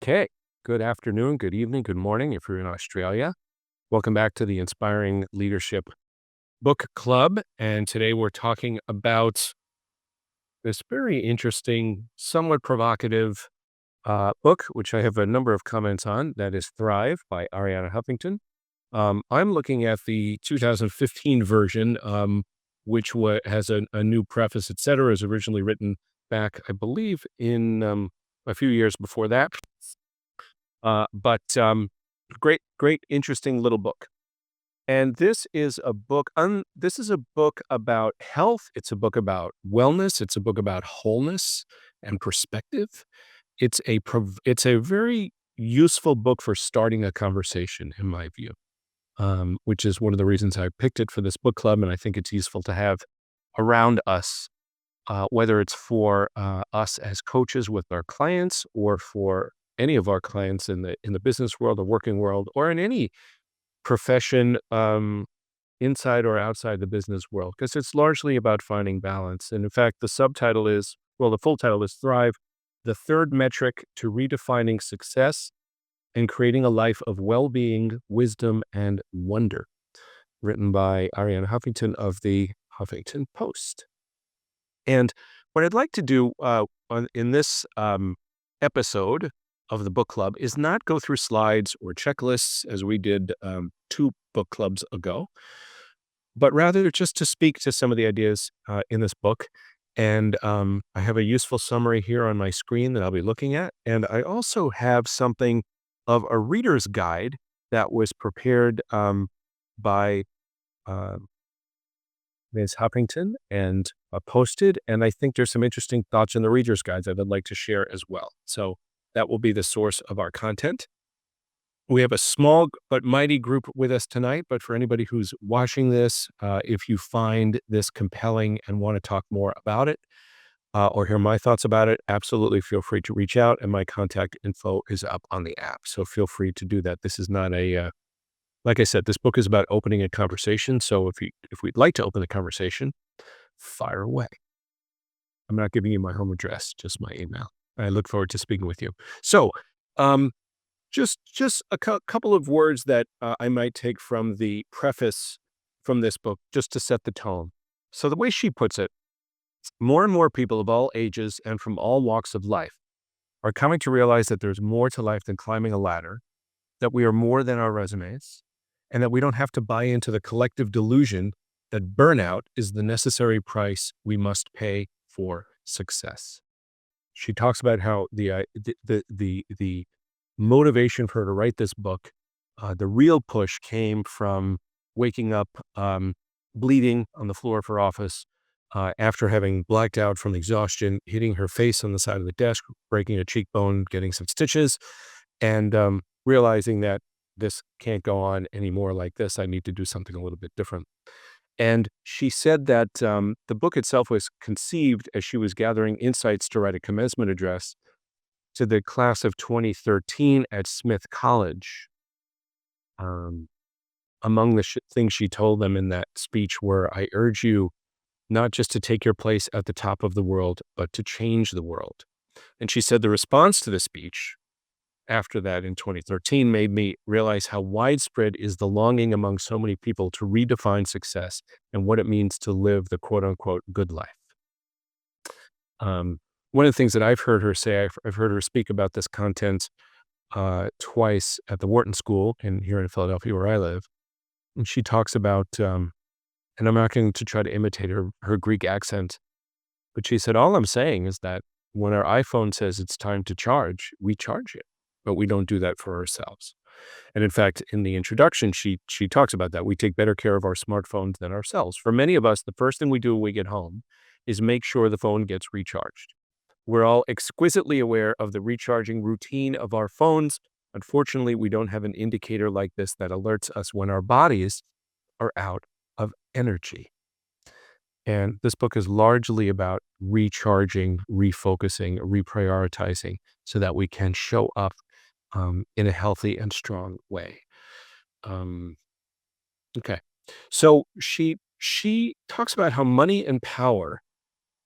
Okay. Good afternoon, good evening, good morning if you're in Australia. Welcome back to the Inspiring Leadership Book Club. And today we're talking about this very interesting, somewhat provocative book, which I have a number of comments on. That is Thrive by Arianna Huffington. I'm looking at the 2015 version, which has a new preface, et cetera, is originally written back, I believe, in a few years before that. But great, interesting little book. And this is a book about health. It's a book about wellness. It's a book about wholeness and perspective. It's a very useful book for starting a conversation, in my view, which is one of the reasons I picked it for this book club. And I think it's useful to have around us, whether it's for us as coaches with our clients or for any of our clients in the business world or working world or in any profession, inside or outside the business world, because it's largely about finding balance. And in fact, the full title is Thrive, the third metric to redefining success and creating a life of well-being, wisdom, and wonder, written by Arianna Huffington of the Huffington Post. And what I'd like to do in this episode of the book club is not go through slides or checklists as we did two book clubs ago, but rather just to speak to some of the ideas in this book. And I have a useful summary here on my screen that I'll be looking at. And I also have something of a reader's guide that was prepared by uh, Ms. Huffington and posted. And I think there's some interesting thoughts in the reader's guides that I'd like to share as well. So that will be the source of our content. We have a small but mighty group with us tonight. But for anybody who's watching this, if you find this compelling and want to talk more about it or hear my thoughts about it, absolutely feel free to reach out. And my contact info is up on the app. So feel free to do that. This is not like I said, this book is about opening a conversation. So if we'd like to open the conversation, fire away. I'm not giving you my home address, just my email. I look forward to speaking with you. So, just a couple of words that I might take from the preface from this book, just to set the tone. So the way she puts it, more and more people of all ages and from all walks of life are coming to realize that there's more to life than climbing a ladder, that we are more than our resumes, and that we don't have to buy into the collective delusion that burnout is the necessary price we must pay for success. She talks about how the motivation for her to write this book, the real push came from waking up bleeding on the floor of her office after having blacked out from exhaustion, hitting her face on the side of the desk, breaking a cheekbone, getting some stitches, and realizing that this can't go on anymore like this. I need to do something a little bit different. And she said that the book itself was conceived as she was gathering insights to write a commencement address to the class of 2013 at Smith College. Um, among the things she told them in that speech were, I urge you not just to take your place at the top of the world, but to change the world. And she said the response to the speech after that in 2013 made me realize how widespread is the longing among so many people to redefine success and what it means to live the quote unquote good life. One of the things that I've heard her say, I've heard her speak about this content twice at the Wharton School here in Philadelphia where I live. And she talks about, and I'm not going to try to imitate her Greek accent, but she said, all I'm saying is that when our iPhone says it's time to charge, we charge it, but we don't do that for ourselves. And in fact, in the introduction, she talks about that. We take better care of our smartphones than ourselves. For many of us, the first thing we do when we get home is make sure the phone gets recharged. We're all exquisitely aware of the recharging routine of our phones. Unfortunately, we don't have an indicator like this that alerts us when our bodies are out of energy. And this book is largely about recharging, refocusing, reprioritizing so that we can show up in a healthy and strong way. Okay. So she talks about how money and power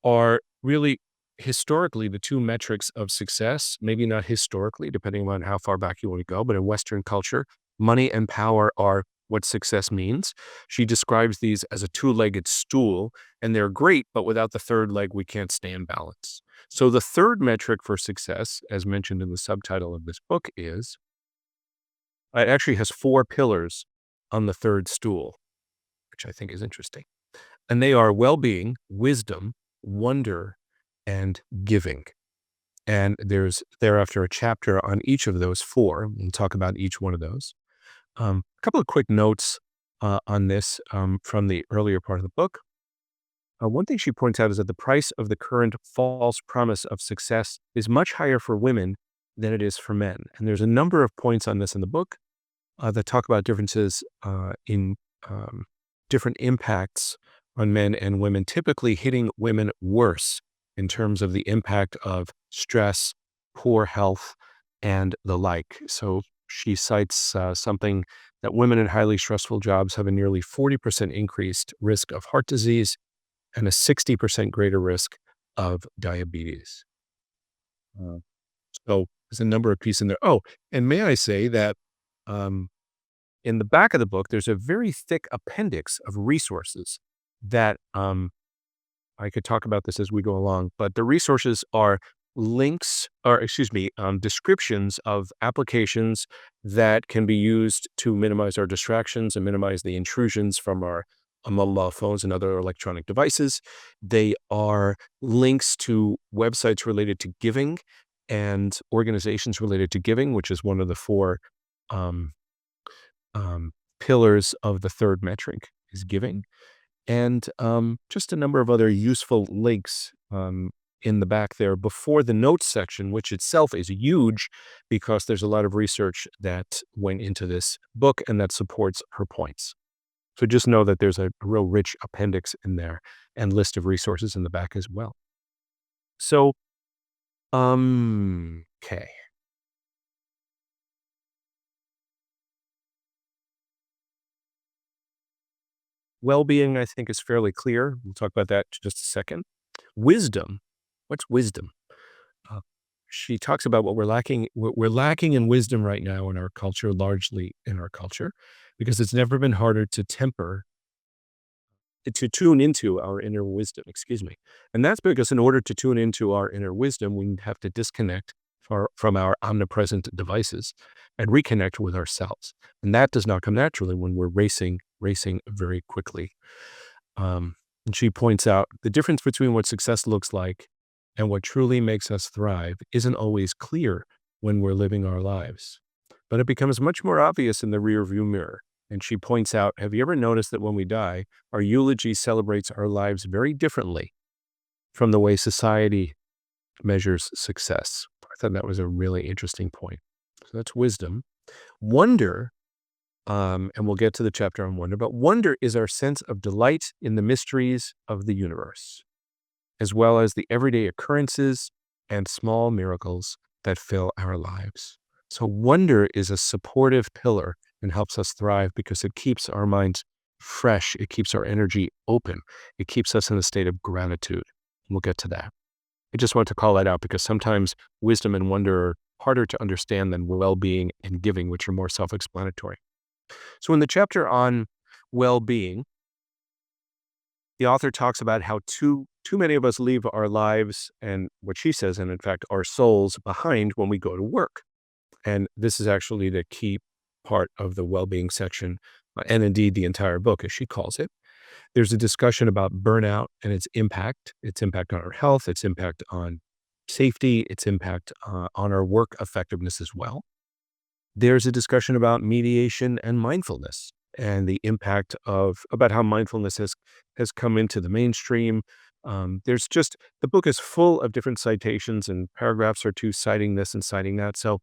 are really historically, the two metrics of success, maybe not historically, depending on how far back you want to go, but in Western culture, money and power are what success means. She describes these as a two-legged stool, and they're great, but without the third leg, we can't stay in balance. So the third metric for success, as mentioned in the subtitle of this book, is it actually has four pillars on the third stool, which I think is interesting. And they are well-being, wisdom, wonder, and giving. And there's thereafter a chapter on each of those four. We'll talk about each one of those. A couple of quick notes on this from the earlier part of the book. One thing she points out is that the price of the current false promise of success is much higher for women than it is for men. And there's a number of points on this in the book that talk about differences in different impacts on men and women, typically hitting women worse in terms of the impact of stress, poor health, and the like. So she cites something that women in highly stressful jobs have a nearly 40% increased risk of heart disease and a 60% greater risk of diabetes. Uh, so there's a number of pieces in there. Oh, and may I say that um, in the back of the book, there's a very thick appendix of resources that I could talk about this as we go along, but the resources are links, or excuse me, descriptions of applications that can be used to minimize our distractions and minimize the intrusions from our mobile phones and other electronic devices. They are links to websites related to giving and organizations related to giving, which is one of the four um, pillars of the third metric is giving, and just a number of other useful links in the back there before the notes section, which itself is huge because there's a lot of research that went into this book and that supports her points. So just know that there's a real rich appendix in there and list of resources in the back as well. So, okay. Well-being, I think, is fairly clear. We'll talk about that in just a second. Wisdom. What's wisdom? Uh, she talks about what we're lacking in wisdom right now in our culture, largely in our culture, because it's never been harder to tune into our inner wisdom, excuse me. And that's because in order to tune into our inner wisdom, we have to disconnect from our omnipresent devices and reconnect with ourselves. And that does not come naturally when we're racing very quickly. And she points out the difference between what success looks like and what truly makes us thrive isn't always clear when we're living our lives, but it becomes much more obvious in the rearview mirror. And she points out, have you ever noticed that when we die, our eulogy celebrates our lives very differently from the way society measures success? I thought that was a really interesting point. So that's wisdom. Wonder, and we'll get to the chapter on wonder, but wonder is our sense of delight in the mysteries of the universe, as well as the everyday occurrences and small miracles that fill our lives. So wonder is a supportive pillar and helps us thrive because it keeps our minds fresh. It keeps our energy open. It keeps us in a state of gratitude. We'll get to that. I just want to call that out because sometimes wisdom and wonder are harder to understand than well-being and giving, which are more self-explanatory. So in the chapter on well-being, the author talks about how too many of us leave our lives and what she says, and in fact, our souls behind when we go to work. And this is actually the key part of the well-being section, and indeed the entire book, as she calls it. There's a discussion about burnout and its impact on our health, its impact on safety, its impact on our work effectiveness as well. There's a discussion about mediation and mindfulness and the impact of about how mindfulness has come into the mainstream. There's just the book is full of different citations and paragraphs or two citing this and citing that. So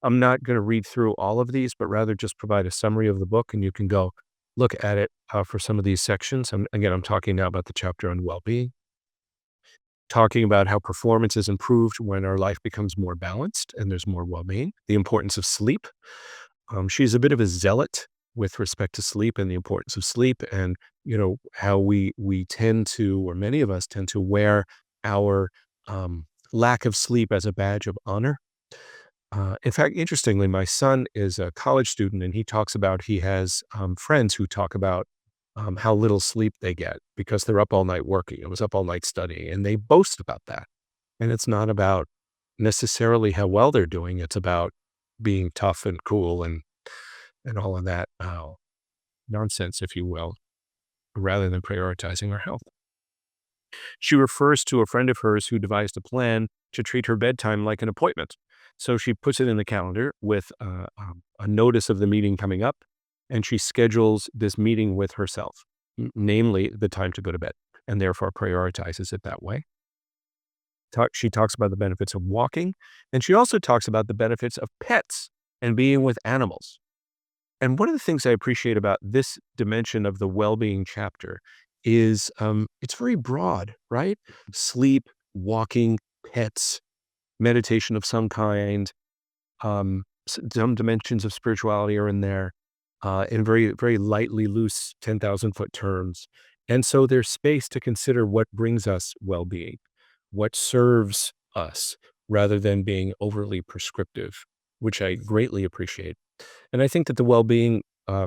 I'm not going to read through all of these, but rather just provide a summary of the book, and you can go look at it for some of these sections. I'm talking now about the chapter on well-being, talking about how performance is improved when our life becomes more balanced and there's more well-being, the importance of sleep. She's a bit of a zealot with respect to sleep and the importance of sleep, and how we tend to, or many of us tend to wear our lack of sleep as a badge of honor. In fact, interestingly, my son is a college student, and he talks about he has friends who talk about how little sleep they get because they're up all night working. I was up all night studying, and they boast about that. And it's not about necessarily how well they're doing. It's about being tough and cool and all of that nonsense, if you will, rather than prioritizing our health. She refers to a friend of hers who devised a plan to treat her bedtime like an appointment. So she puts it in the calendar with a notice of the meeting coming up, and she schedules this meeting with herself, namely the time to go to bed, and therefore prioritizes it that way. She talks about the benefits of walking, and she also talks about the benefits of pets and being with animals. And one of the things I appreciate about this dimension of the well-being chapter is it's very broad, right? Sleep, walking, pets, meditation of some kind, some dimensions of spirituality are in there, in very, very lightly loose 10,000-foot terms. And so there's space to consider what brings us well-being, what serves us, rather than being overly prescriptive, which I greatly appreciate. And I think that the well-being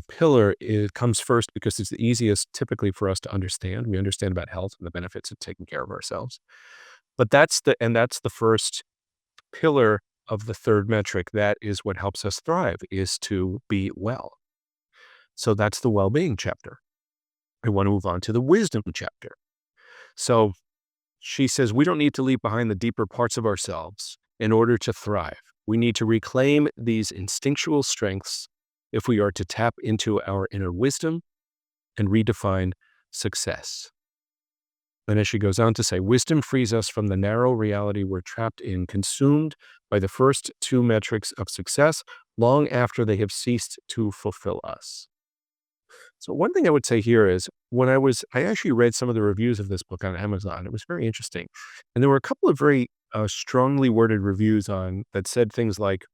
pillar comes first because it's the easiest typically for us to understand. We understand about health and the benefits of taking care of ourselves. But that's the first pillar of the third metric. That is what helps us thrive, is to be well. So that's the well-being chapter. I want to move on to the wisdom chapter. So she says, we don't need to leave behind the deeper parts of ourselves in order to thrive. We need to reclaim these instinctual strengths if we are to tap into our inner wisdom and redefine success. And as she goes on to say, wisdom frees us from the narrow reality we're trapped in, consumed by the first two metrics of success long after they have ceased to fulfill us. So one thing I would say here is I actually read some of the reviews of this book on Amazon. It was very interesting. And there were a couple of very strongly worded reviews that said things like,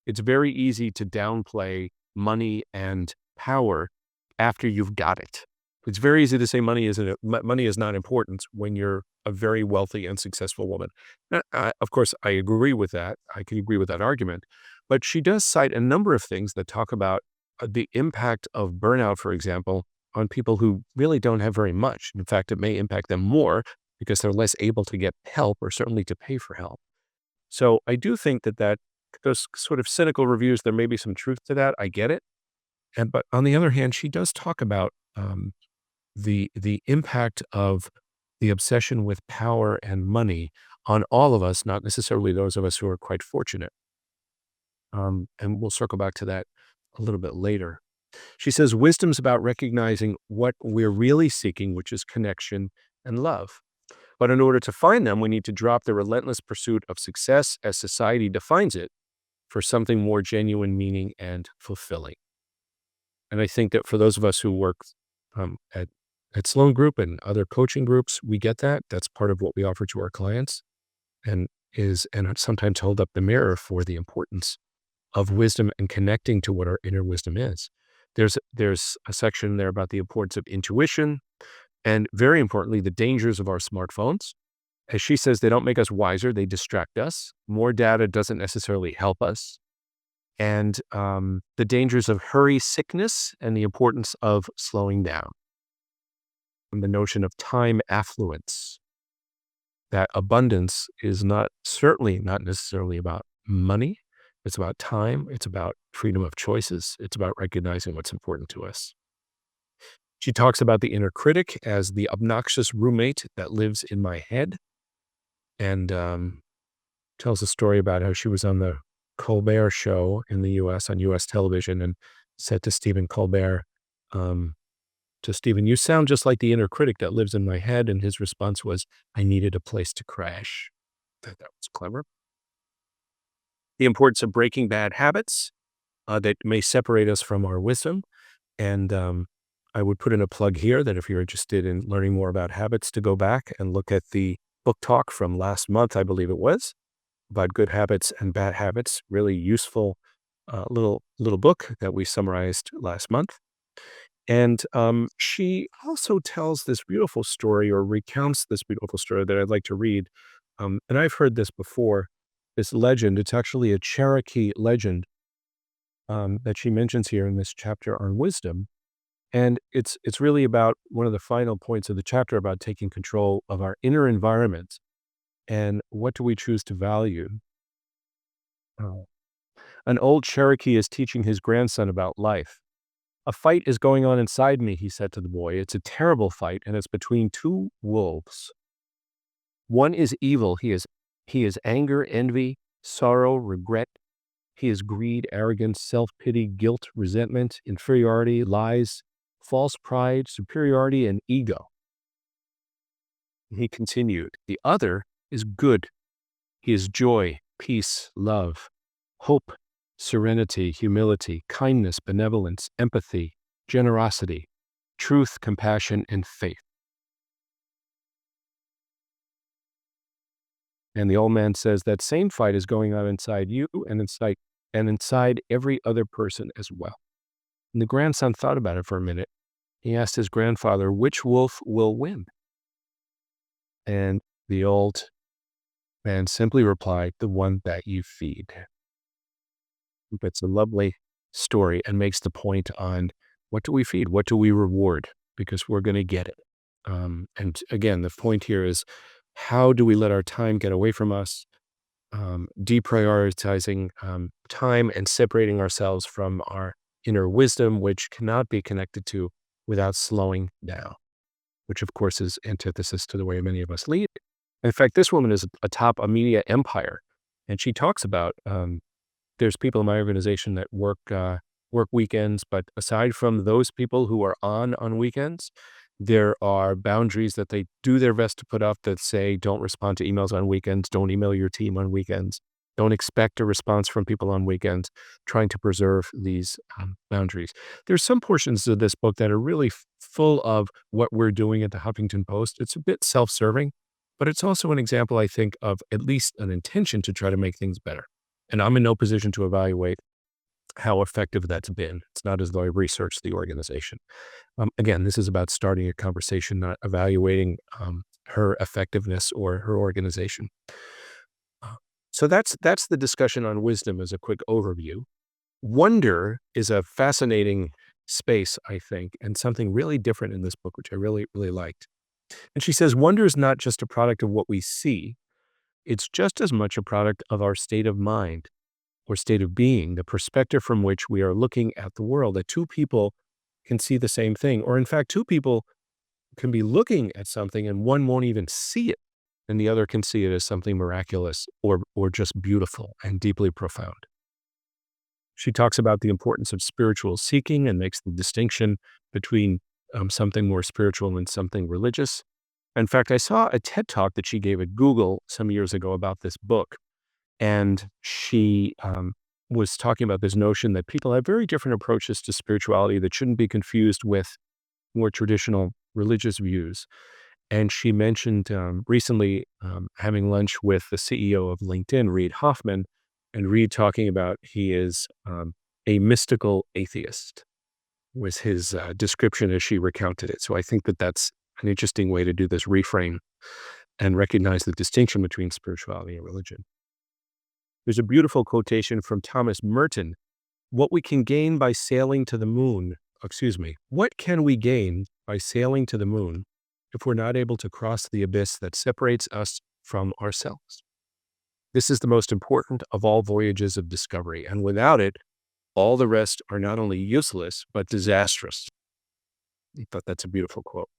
it's very easy to downplay money and power after you've got it. It's very easy to say money is not important when you're a very wealthy and successful woman. Of course, I agree with that. I can agree with that argument. But she does cite a number of things that talk about the impact of burnout, for example, on people who really don't have very much. In fact, it may impact them more because they're less able to get help or certainly to pay for help. So I do think that those sort of cynical reviews, there may be some truth to that. I get it. But on the other hand, she does talk about the impact of the obsession with power and money on all of us, not necessarily those of us who are quite fortunate. And we'll circle back to that a little bit later. She says, wisdom's about recognizing what we're really seeking, which is connection and love. But in order to find them, we need to drop the relentless pursuit of success as society defines it for something more genuine, meaning, and fulfilling. And I think that for those of us who work at Sloan Group and other coaching groups, we get that. That's part of what we offer to our clients, and sometimes hold up the mirror for the importance of wisdom and connecting to what our inner wisdom is. There's a section there about the importance of intuition and, very importantly, the dangers of our smartphones. As she says, they don't make us wiser, they distract us. More data doesn't necessarily help us. And the dangers of hurry sickness and the importance of slowing down. And the notion of time affluence, that abundance is certainly not necessarily about money. It's about time. It's about freedom of choices. It's about recognizing what's important to us. She talks about the inner critic as the obnoxious roommate that lives in my head, and tells a story about how she was on the Colbert show in the U.S. on U.S. television and said to Stephen Colbert, you sound just like the inner critic that lives in my head. And his response was, I needed a place to crash. I thought that was clever. The importance of breaking bad habits that may separate us from our wisdom. And I would put in a plug here that if you're interested in learning more about habits, to go back and look at the book talk from last month, I believe it was, about good habits and bad habits. Really useful little book that we summarized last month. And she also tells this beautiful story, or recounts this beautiful story that I'd like to read, And I've heard this before, this legend. It's actually a Cherokee legend that she mentions here in this chapter on wisdom. And it's really about one of the final points of the chapter about taking control of our inner environment and what do we choose to value. Uh, an old Cherokee is teaching his grandson about life. A fight is going on inside me, he said to the boy. It's a terrible fight, and it's between two wolves. One is evil. He is anger, envy, sorrow, regret. He is greed, arrogance, self-pity, guilt, resentment, inferiority, lies, false pride, superiority, and ego. He continued, the other is good. He is joy, peace, love, hope, serenity, humility, kindness, benevolence, empathy, generosity, truth, compassion, and faith. And the old man says that same fight is going on inside you and inside every other person as well. And the grandson thought about it for a minute. He asked his grandfather, which wolf will win? And the old man simply replied, the one that you feed. It's a lovely story and makes the point on what do we feed? What do we reward? Because we're going to get it. And again, the point here is how do we let our time get away from us? Deprioritizing time and separating ourselves from our inner wisdom, which cannot be connected to without slowing down, which of course is antithesis to the way many of us lead. In fact, this woman is atop a media empire, and she talks about there's people in my organization that work weekends, but aside from those people who are on weekends, there are boundaries that they do their best to put up that say, don't respond to emails on weekends, don't email your team on weekends, don't expect a response from people on weekends, trying to preserve these boundaries. There's some portions of this book that are really full of what we're doing at the Huffington Post. It's a bit self-serving, but it's also an example, I think, of at least an intention to try to make things better. And I'm in no position to evaluate how effective that's been. It's not as though I researched the organization. Again, this is about starting a conversation, not evaluating her effectiveness or her organization. Uh, So that's the discussion on wisdom as a quick overview. Wonder is a fascinating space, I think, and something really different in this book, which I really, really liked. And she says, wonder is not just a product of what we see. It's just as much a product of our state of mind or state of being, the perspective from which we are looking at the world, that two people can see the same thing. Or in fact, two people can be looking at something and one won't even see it, and the other can see it as something miraculous or just beautiful and deeply profound. She talks about the importance of spiritual seeking and makes the distinction between something more spiritual and something religious. In fact, I saw a TED talk that she gave at Google some years ago about this book. And she was talking about this notion that people have very different approaches to spirituality that shouldn't be confused with more traditional religious views. And she mentioned recently having lunch with the CEO of LinkedIn, Reid Hoffman, and Reid talking about he is a mystical atheist was his description as she recounted it. So I think that that's an interesting way to do this reframe and recognize the distinction between spirituality and religion. There's a beautiful quotation from Thomas Merton. What we can gain by sailing to the moon, what can we gain by sailing to the moon if we're not able to cross the abyss that separates us from ourselves? This is the most important of all voyages of discovery, and without it, all the rest are not only useless, but disastrous. I thought that's a beautiful quote.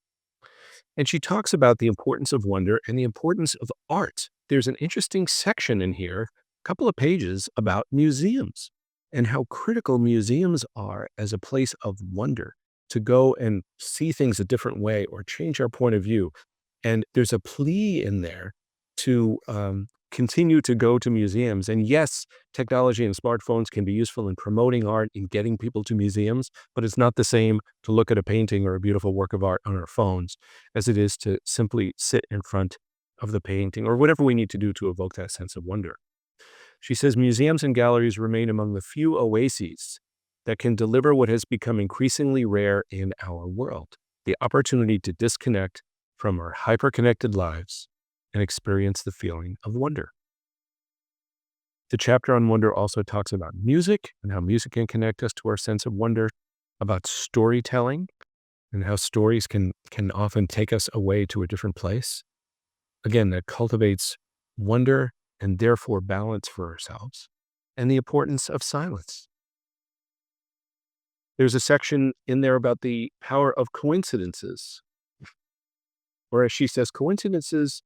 And she talks about the importance of wonder and the importance of art. There's an interesting section in here, a couple of pages about museums and how critical museums are as a place of wonder to go and see things a different way or change our point of view. And there's a plea in there to continue to go to museums. And yes, technology and smartphones can be useful in promoting art and getting people to museums, but it's not the same to look at a painting or a beautiful work of art on our phones as it is to simply sit in front of the painting or whatever we need to do to evoke that sense of wonder. She says museums and galleries remain among the few oases that can deliver what has become increasingly rare in our world, the opportunity to disconnect from our hyper-connected lives and experience the feeling of wonder. The chapter on wonder also talks about music and how music can connect us to our sense of wonder, about storytelling and how stories can often take us away to a different place. Again, that cultivates wonder and therefore balance for ourselves, and the importance of silence. There's a section in there about the power of coincidences, or as she says, coincidences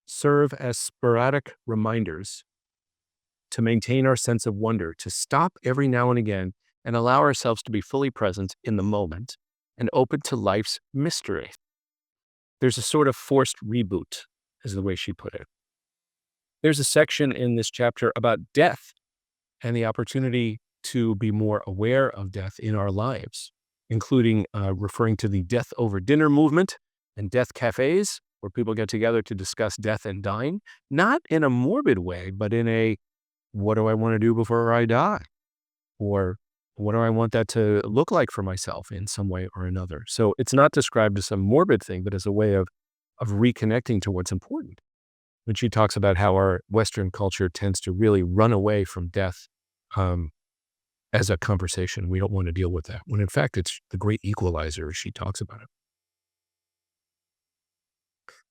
serve as sporadic reminders to maintain our sense of wonder, to stop every now and again and allow ourselves to be fully present in the moment and open to life's mystery. There's a sort of forced reboot, is the way she put it. There's a section in this chapter about death and the opportunity to be more aware of death in our lives, including referring to the death over dinner movement and death cafes, where people get together to discuss death and dying, not in a morbid way, but in a, what do I want to do before I die? Or what do I want that to look like for myself in some way or another? So it's not described as some morbid thing, but as a way of reconnecting to what's important. When she talks about how our Western culture tends to really run away from death um, as a conversation. We don't want to deal with that, when in fact, it's the great equalizer, as she talks about it.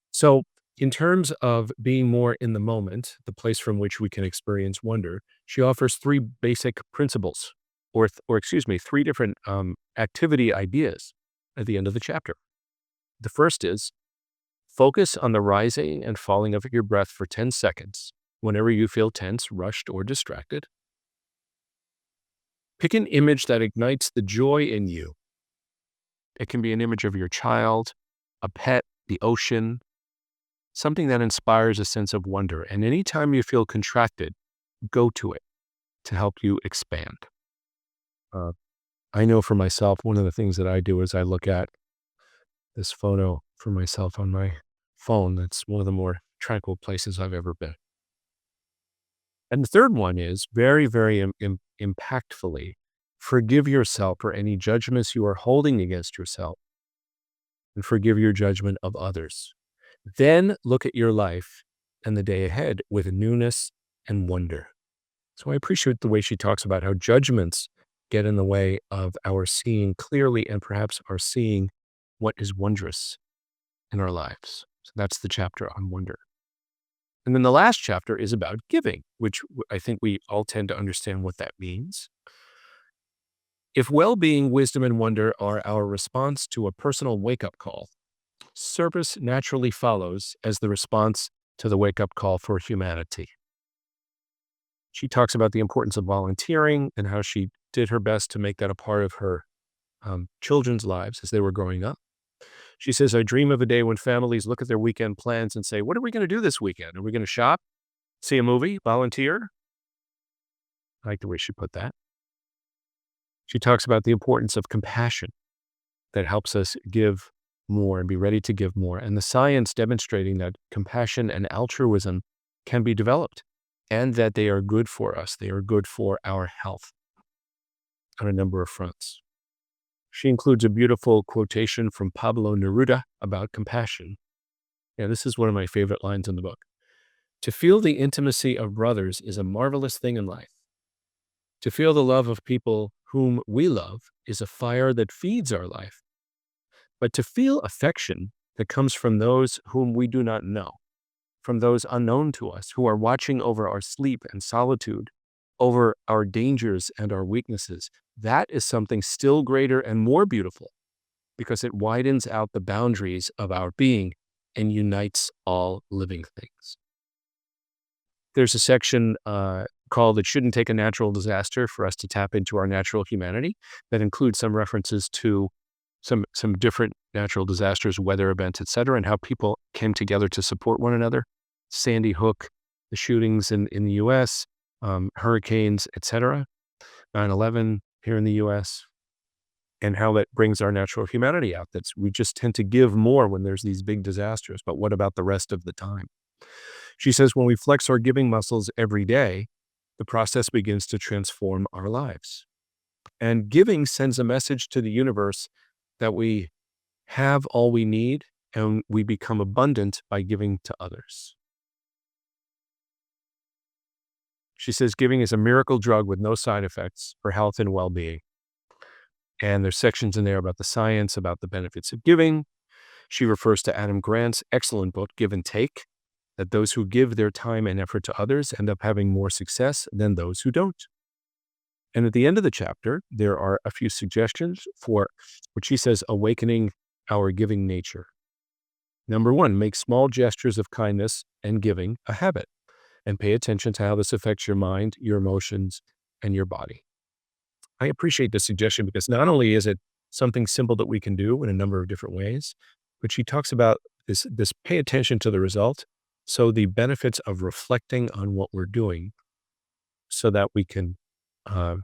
So in terms of being more in the moment, the place from which we can experience wonder, she offers three basic principles, or excuse me, three different activity ideas at the end of the chapter. The first is focus on the rising and falling of your breath for 10 seconds whenever you feel tense, rushed, or distracted. Pick an image that ignites the joy in you. It can be an image of your child, a pet, the ocean, something that inspires a sense of wonder. And anytime you feel contracted, go to it to help you expand. I know for myself, one of the things that I do is I look at this photo for myself on my phone. That's one of the more tranquil places I've ever been. And the third one is very, very impactfully forgive yourself for any judgments you are holding against yourself, and forgive your judgment of others. Then look at your life and the day ahead with newness and wonder. So I appreciate the way she talks about how judgments get in the way of our seeing clearly and perhaps our seeing what is wondrous in our lives. So that's the chapter on wonder. And then the last chapter is about giving, which I think we all tend to understand what that means. If well-being, wisdom, and wonder are our response to a personal wake-up call, service naturally follows as the response to the wake-up call for humanity. She talks about the importance of volunteering and how she did her best to make that a part of her children's lives as they were growing up. She says, I dream of a day when families look at their weekend plans and say, what are we going to do this weekend? Are we going to shop, see a movie, volunteer? I like the way she put that. She talks about the importance of compassion that helps us give more and be ready to give more. And the science demonstrating that compassion and altruism can be developed and that they are good for us. They are good for our health on a number of fronts. She includes a beautiful quotation from Pablo Neruda about compassion. Yeah, this is one of my favorite lines in the book. To feel the intimacy of brothers is a marvelous thing in life. To feel the love of people whom we love is a fire that feeds our life. But to feel affection that comes from those whom we do not know, from those unknown to us, who are watching over our sleep and solitude, over our dangers and our weaknesses, that is something still greater and more beautiful because it widens out the boundaries of our being and unites all living things. There's a section called It Shouldn't Take a Natural Disaster for us to tap into our natural humanity that includes some references to some different natural disasters, weather events, et cetera, and how people came together to support one another. Sandy Hook, the shootings in the U.S., hurricanes, et cetera, 9/11 here in the U.S., and how that brings our natural humanity out. We just tend to give more when there's these big disasters, but what about the rest of the time? She says when we flex our giving muscles every day, the process begins to transform our lives. And giving sends a message to the universe that we have all we need and we become abundant by giving to others. She says giving is a miracle drug with no side effects for health and well-being. And there's sections in there about the science, about the benefits of giving. She refers to Adam Grant's excellent book, Give and Take, that those who give their time and effort to others end up having more success than those who don't. And at the end of the chapter, there are a few suggestions for what she says, awakening our giving nature. Number one, make small gestures of kindness and giving a habit, and pay attention to how this affects your mind, your emotions, and your body. I appreciate this suggestion because not only is it something simple that we can do in a number of different ways, but she talks about this pay attention to the result. So the benefits of reflecting on what we're doing so that we can uh,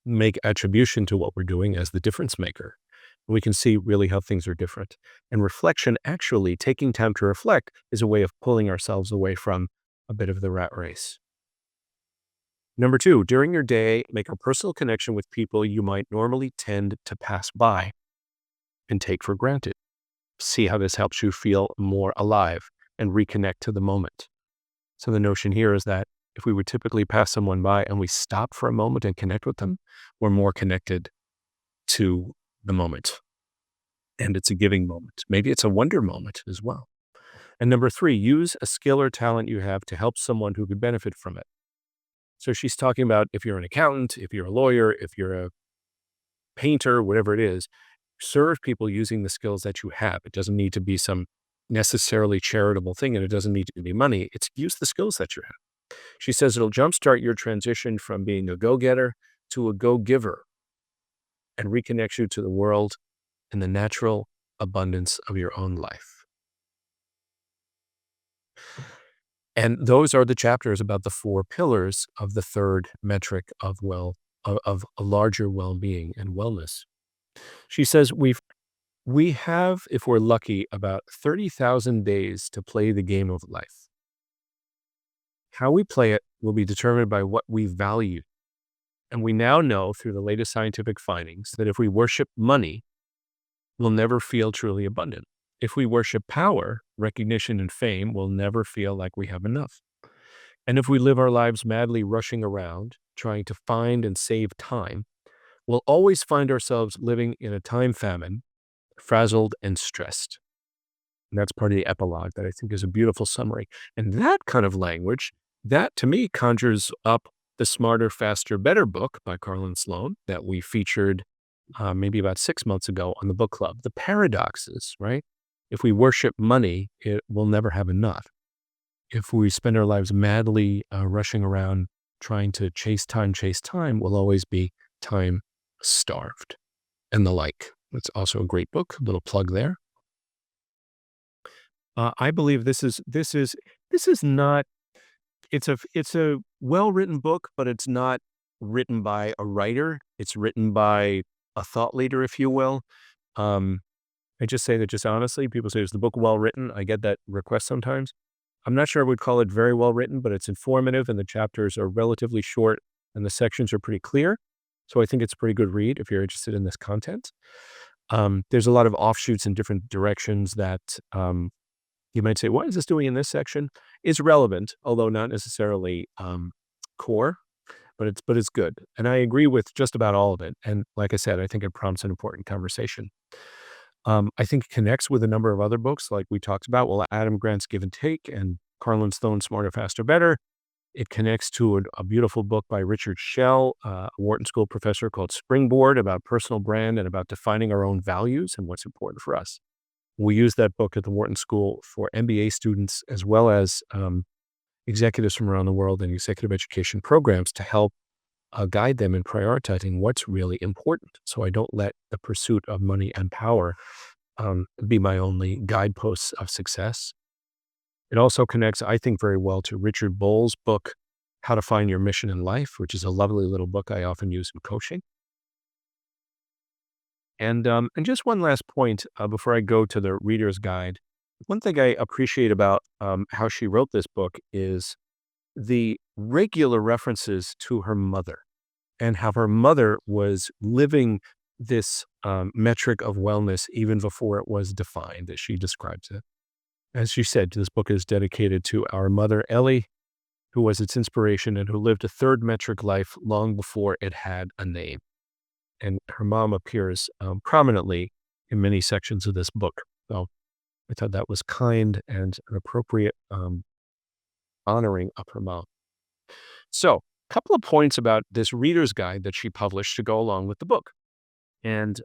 make attribution to what we're doing as the difference maker. We can see really how things are different. And reflection, actually taking time to reflect, is a way of pulling ourselves away from a bit of the rat race. Number two, during your day, make a personal connection with people you might normally tend to pass by and take for granted. See how this helps you feel more alive and reconnect to the moment. So the notion here is that if we would typically pass someone by and we stop for a moment and connect with them, we're more connected to the moment. And it's a giving moment. Maybe it's a wonder moment as well. And number three, use a skill or talent you have to help someone who could benefit from it. So she's talking about if you're an accountant, if you're a lawyer, if you're a painter, whatever it is, serve people using the skills that you have. It doesn't need to be some necessarily charitable thing, and it doesn't need to be money. It's use the skills that you have. She says it'll jumpstart your transition from being a go-getter to a go-giver and reconnect you to the world and the natural abundance of your own life. And those are the chapters about the four pillars of the third metric of of a larger well-being and wellness. She says we have, if we're lucky, about 30,000 days to play the game of life. How we play it will be determined by what we value. And we now know through the latest scientific findings that if we worship money, we'll never feel truly abundant. If we worship power, recognition, and fame, we'll never feel like we have enough. And if we live our lives madly rushing around, trying to find and save time, we'll always find ourselves living in a time famine, frazzled and stressed. And that's part of the epilogue that I think is a beautiful summary. And that kind of language, that to me conjures up the Smarter, Faster, Better book by Carlin Sloan that we featured maybe about 6 months ago on the book club. The paradoxes, right? If we worship money, it will never have enough. If we spend our lives madly rushing around trying to chase time, we'll always be time starved and the like. It's also a great book. Little plug there. I believe this is not. It's a well-written book, but it's not written by a writer. It's written by a thought leader, if you will. I just say that just honestly, people say, is the book well written? I get that request sometimes. I'm not sure I would call it very well written, but it's informative and the chapters are relatively short and the sections are pretty clear. So I think it's a pretty good read if you're interested in this content. There's a lot of offshoots in different directions that you might say, what is this doing in this section? It's relevant, although not necessarily core, but it's good. And I agree with just about all of it. And like I said, I think it prompts an important conversation. I think it connects with a number of other books like we talked about. Well, Adam Grant's Give and Take and Carlin Sloan's Smarter, Faster, Better. It connects to a beautiful book by Richard Schell, a Wharton School professor, called Springboard, about personal brand and about defining our own values and what's important for us. We use that book at the Wharton School for MBA students as well as executives from around the world in executive education programs to help guide them in prioritizing what's really important. So I don't let the pursuit of money and power be my only guideposts of success. It also connects, I think, very well to Richard Bowles' book, How to Find Your Mission in Life, which is a lovely little book I often use in coaching. And just one last point before I go to the reader's guide. One thing I appreciate about how she wrote this book is the regular references to her mother and how her mother was living this metric of wellness even before it was defined, as she describes it. As she said, this book is dedicated to our mother, Ellie, who was its inspiration and who lived a third metric life long before it had a name. And her mom appears prominently in many sections of this book. So I thought that was kind and an appropriate honoring of her mom. So, a couple of points about this reader's guide that she published to go along with the book, and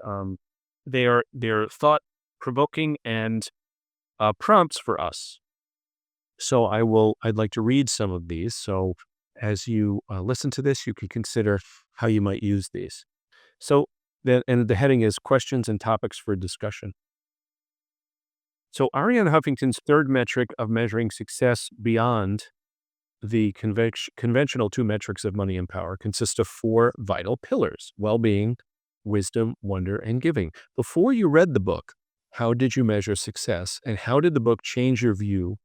they're thought provoking and prompts for us. So I'd like to read some of these. So as you listen to this, you can consider how you might use these. So and the heading is questions and topics for discussion. So Arianna Huffington's third metric of measuring success beyond the conventional two metrics of money and power consists of four vital pillars: well-being, wisdom, wonder, and giving. Before you read the book, how did you measure success, and how did the book change your view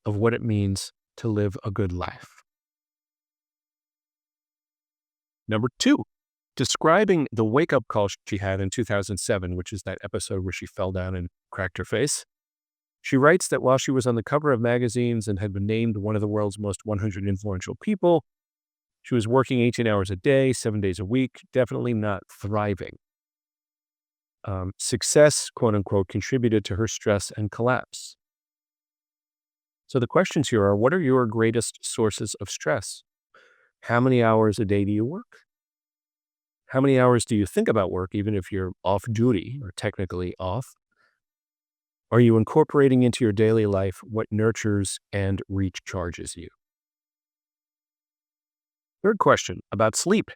of what it means to live a good life? Number two, describing the wake-up call she had in 2007, which is that episode where she fell down and cracked her face. She writes that while she was on the cover of magazines and had been named one of the world's most 100 influential people, she was working 18 hours a day, 7 days a week, definitely not thriving. Success, quote unquote, contributed to her stress and collapse. So the questions here are, what are your greatest sources of stress? How many hours a day do you work? How many hours do you think about work, even if you're off duty or technically off? Are you incorporating into your daily life what nurtures and recharges you? Third question about sleep.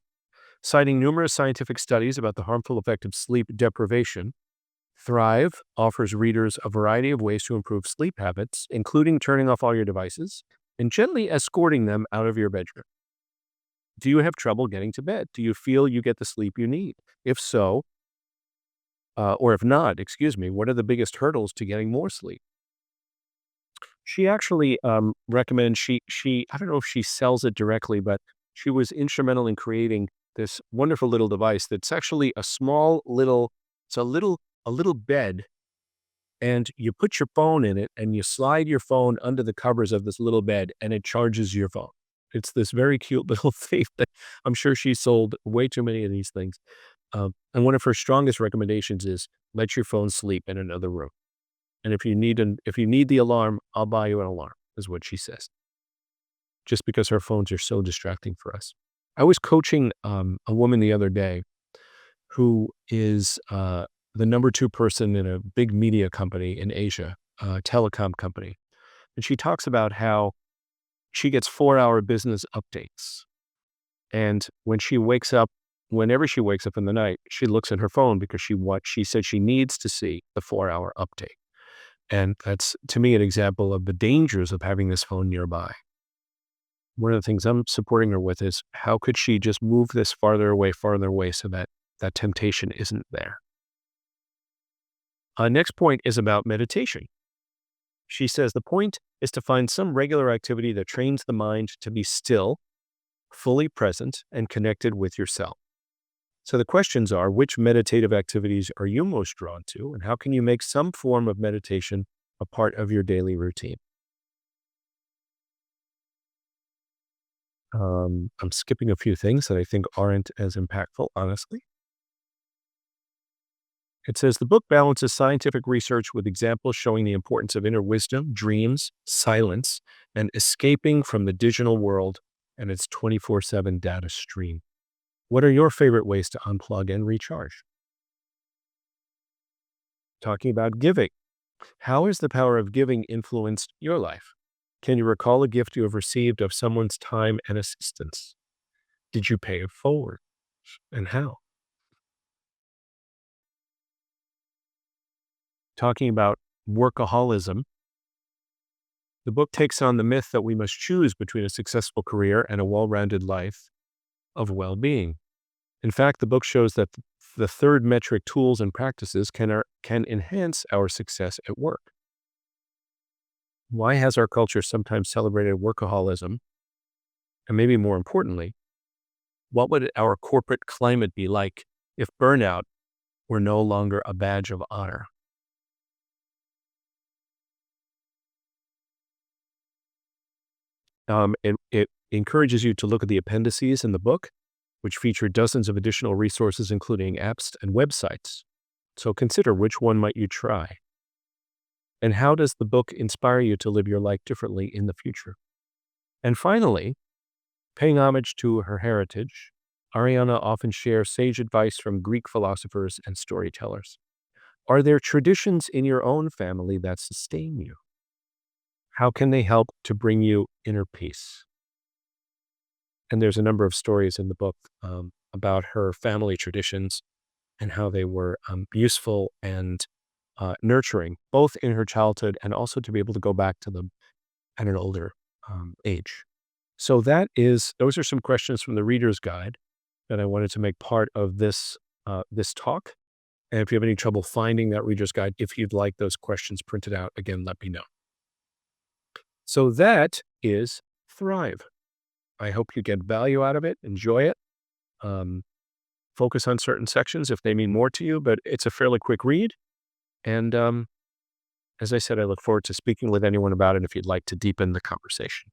Citing numerous scientific studies about the harmful effect of sleep deprivation, Thrive offers readers a variety of ways to improve sleep habits, including turning off all your devices and gently escorting them out of your bedroom. Do you have trouble getting to bed? Do you feel you get the sleep you need? If so, or if not, excuse me, what are the biggest hurdles to getting more sleep? She actually recommends I don't know if she sells it directly, but she was instrumental in creating this wonderful little device that's actually a small little, it's a little bed, and you put your phone in it and you slide your phone under the covers of this little bed and it charges your phone. It's this very cute little thing that I'm sure she sold way too many of these things. And one of her strongest recommendations is let your phone sleep in another room. And if you need the alarm, I'll buy you an alarm, is what she says. Just because our phones are so distracting for us. I was coaching a woman the other day who is the number two person in a big media company in Asia, a telecom company. And she talks about how she gets 4-hour business updates. And whenever she wakes up in the night, she looks at her phone because she said she needs to see the 4-hour update. And that's, to me, an example of the dangers of having this phone nearby. One of the things I'm supporting her with is how could she just move this farther away so that that temptation isn't there. Next point is about meditation. She says the point is to find some regular activity that trains the mind to be still, fully present, and connected with yourself. So the questions are, which meditative activities are you most drawn to, and how can you make some form of meditation a part of your daily routine? I'm skipping a few things that I think aren't as impactful, honestly. It says the book balances scientific research with examples showing the importance of inner wisdom, dreams, silence, and escaping from the digital world and its 24/7 data stream. What are your favorite ways to unplug and recharge? Talking about giving. How has the power of giving influenced your life? Can you recall a gift you have received of someone's time and assistance? Did you pay it forward, and how? Talking about workaholism. The book takes on the myth that we must choose between a successful career and a well-rounded life of well-being. In fact, the book shows that the third metric tools and practices can enhance our success at work. Why has our culture sometimes celebrated workaholism? And maybe more importantly, what would our corporate climate be like if burnout were no longer a badge of honor? It encourages you to look at the appendices in the book, which feature dozens of additional resources, including apps and websites. So consider which one might you try. And how does the book inspire you to live your life differently in the future? And finally, paying homage to her heritage, Arianna often shares sage advice from Greek philosophers and storytellers. Are there traditions in your own family that sustain you? How can they help to bring you inner peace? And there's a number of stories in the book about her family traditions and how they were useful and nurturing, both in her childhood and also to be able to go back to them at an older age. So those are some questions from the Reader's Guide that I wanted to make part of this talk. And if you have any trouble finding that Reader's Guide, if you'd like those questions printed out, again, let me know. So that is Thrive. I hope you get value out of it, enjoy it. Focus on certain sections if they mean more to you, but it's a fairly quick read. And as I said, I look forward to speaking with anyone about it if you'd like to deepen the conversation.